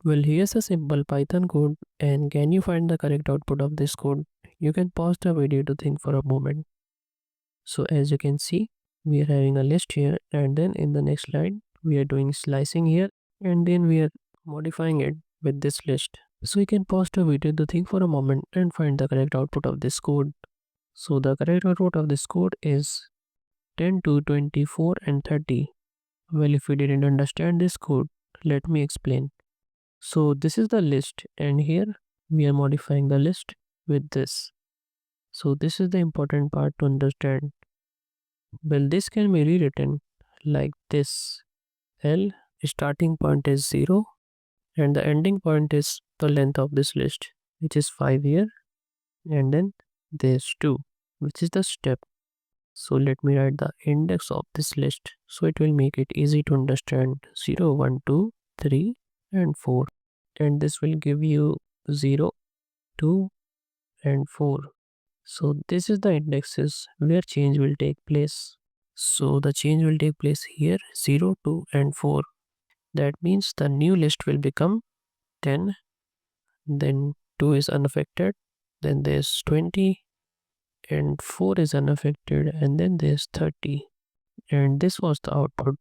Well, here's a simple Python code, and can you find the correct output of this code? You can pause the video to think for a moment. So as you can see, we are having a list here, and then in the next slide, we are doing slicing here, and then we are modifying it with this list. So you can pause the video to think for a moment and find the correct output of this code. So the correct output of this code is 10 to 24 and 30. Well, if you didn't understand this code, let me explain. So this is the list, and here we are modifying the list with this. So this is the important part to understand. Well, this can be rewritten like this. L starting point is 0 and the ending point is the length of this list, which is 5 here, and then there's 2, which is the step. So let me write the index of this list so it will make it easy to understand. 0, 1, 2, 3 and 4, and this will give you 0, 2 and 4. So this is the indexes where change will take place. So the change will take place here 0, 2 and 4. That means the new list will become 10, then 2 is unaffected, then there's 20 and 4 is unaffected, and then there's 30. And this was the output.